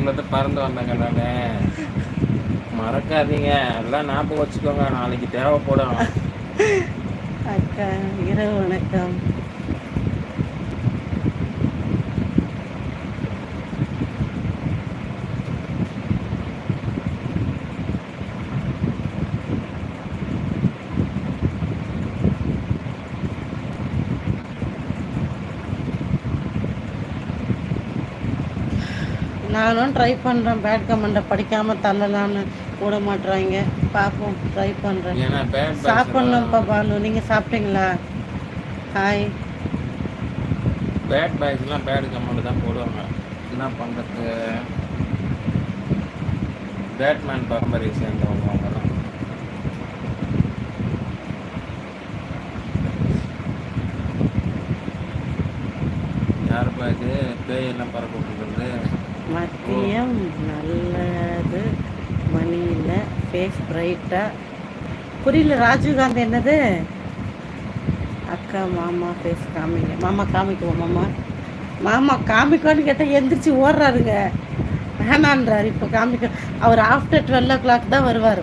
இருந்து பறந்து வந்தேங்க நானு. மறக்காதீங்க, எல்லாம் ஞாபகம் வச்சுக்கோங்க, நாளைக்கு தேவைப்படும். அக்கா இரவு வணக்கம். நானும் ட்ரை பண்ணுறேன், பேட் கமெண்ட்டை படிக்காமல் தள்ளலான்னு விட மாட்டுறாங்க. பார்ப்போம், ட்ரை பண்ணுறேன். ஏன்னா பேட் சாப்பிட்ணும்ப்பா பானு, நீங்கள் சாப்பிட்டீங்களா? ஹாய். பேட் பாய்ஸ்லாம் பேட் கமெண்ட் தான் போடுவாங்க, என்ன பண்ணுறது. பேட்மேன் பரம்பரையை சேர்ந்தவங்க அவங்கலாம். யாருப்பா இது பேயெல்லாம் பறக்க விட்டுருக்குறது? மதியம் நல்லது மணியில் ஃபேஸ் பிரைட்டாக. புரியல ராஜீவ்காந்தி என்னது? அக்கா மாமா ஃபேஸ் காமிங்க. மாமா காமிக்குவோம். மாமா காமிக்கோன்னு கேட்டால் எந்திரிச்சு ஓடுறாருங்க, வேணான்றாரு இப்போ காமிக்க. அவர் ஆஃப்டர் 12 o'clock தான் வருவார்.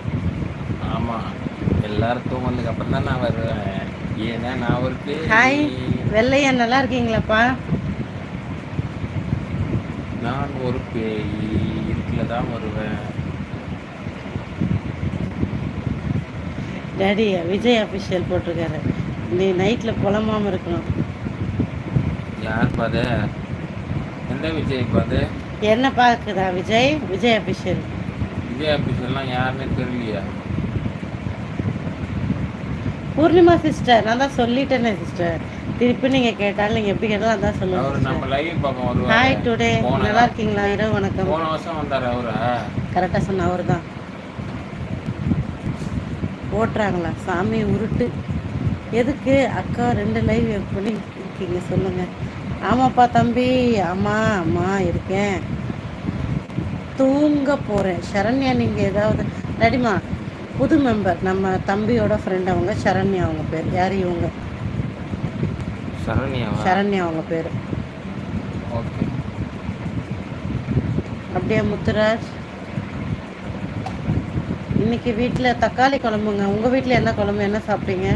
ஆமாம், எல்லாரும் தூங்கினதுக்கு அப்புறம் தான் நான் வருவேன். ஏன்னா நான் ஒரு பேய். ஹாய் வெள்ளையா, நல்லா இருக்கீங்களாப்பா? நான் ஒரு பேய், இருட்டில் தான் வருவேன். டேடி விஜய் அஃபிஷியல் போட்டிருக்காரு, நீ நைட்டில் புலமாமல் இருக்கணும். யார் பாது? எந்த விஜய் பாது? என்ன பார்க்குதா விஜய் அஃபிஷியல்? விஜய் ஆஃபீஸ்லாம் யாருன்னு தெரியலையா? பூர்ணிமா சிஸ்டர், நான் தான் சொல்லிட்டேனே சிஸ்டர், திருப்பி நீங்கள் கேட்டாலும் நீங்கள் எப்படி கேட்டாலும் அதான் அவர் நம்ம சொல்லுவாங்க. லைவ் பக்கம் வருவார். ஹாய் டுடே, நல்லா இருக்கீங்களா? இரவு வணக்கம். போன வருஷம் வந்தார் அவரா? கரெக்டாக சொன்ன அவர் தான். போட்டுறாங்களா சாமி உருட்டு? எதுக்கு அக்கா 2 லைவ் பண்ணி இருக்கீங்க சொல்லுங்கள். ஆமாப்பா தம்பி, அம்மா இருக்கேன், தூங்க போகிறேன். சரண்யா நீங்கள் ஏதாவது ரெடிமா? புது மெம்பர், நம்ம தம்பியோட ஃப்ரெண்ட் அவங்க, சரண்யா அவங்க பேர். யார் இவங்க? சரண்யா அவங்க பேர். ஓகே. அப்படியே முத்துராஜ். இன்னைக்கு வீட்டில் தக்காளி குழம்புங்க. உங்கள் வீட்டில் என்ன குழம்பு, என்ன சாப்பிட்டீங்க?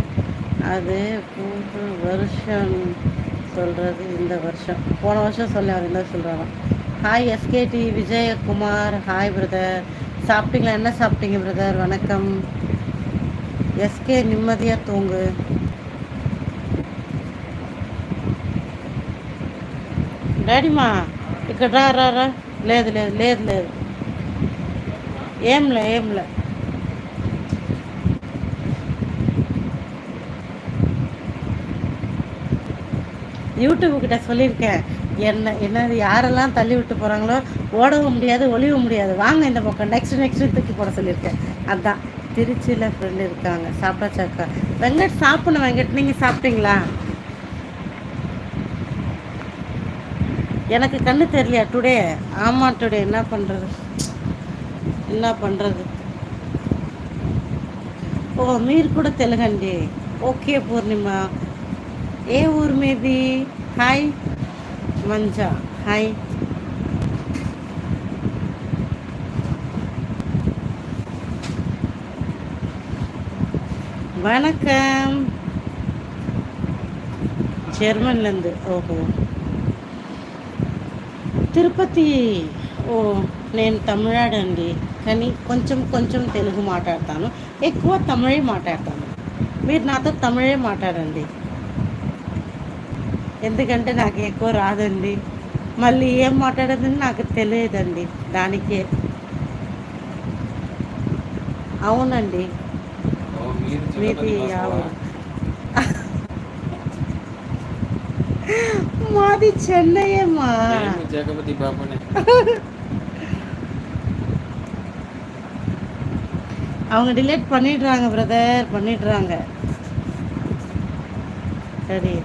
அது புது வருஷம் சொல்கிறது இந்த வருஷம், போன வருஷம் சொல்ல அவர் என்ன சொல்கிறாங்க. Hi SKD Vijayakumar, hi brother. சாப்பிட்டீங்களா? என்ன சாப்பிட்டீங்க பிரதர்? வணக்கம். எஸ்கே நிம்மதியாக தூங்கு. డాడీమా ఇక్కడ రా. లేదు ఏంలే யூடியூப்கிட்ட சொல்லியிருக்கேன், என்னது யாரெல்லாம் தள்ளி விட்டு போகிறாங்களோ ஓடவும் முடியாது ஒளிவும் முடியாது, வாங்க இந்த பக்கம் நெக்ஸ்ட் தூக்கி போட சொல்லியிருக்கேன். அதுதான். திருச்சியில் ஃப்ரெண்டு இருக்காங்க. சாப்பிட்டாச்சாக்கா? வெங்கட் சாப்பிடணும். வெங்கட் நீங்கள் சாப்பிட்டீங்களா? எனக்கு கண்ணு தெரியலையா டுடே? ஆமாம் டுடே. என்ன பண்ணுறது? ఓ మీరు కూడా తెలుగండి? ఓకే పూర్ణిమ. ఏ ఊరు మీది? Hi manja, hi. வணக்கம். జర్మన్లందు. ఓహో తిరుపతి. ఓ నేను తమిళాడండి, కానీ కొంచెం తెలుగు మాట్లాడతాను, ఎక్కువ తమిళే మాట్లాడతాను. మీరు నాతో తమిళే మాట్లాడండి, ఎందుకంటే నాకు ఎక్కువ రాదండి, మళ్ళీ ఏం మాట్లాడదని నాకు తెలియదండి, దానికే. అవునండి. మీది మాది చెన్నయ్యమ్మా. జగపతి బాబునే. அவங்க டிலேட் பண்ணிடுறாங்க பிரதர், பண்ணிடுறாங்க. சரி.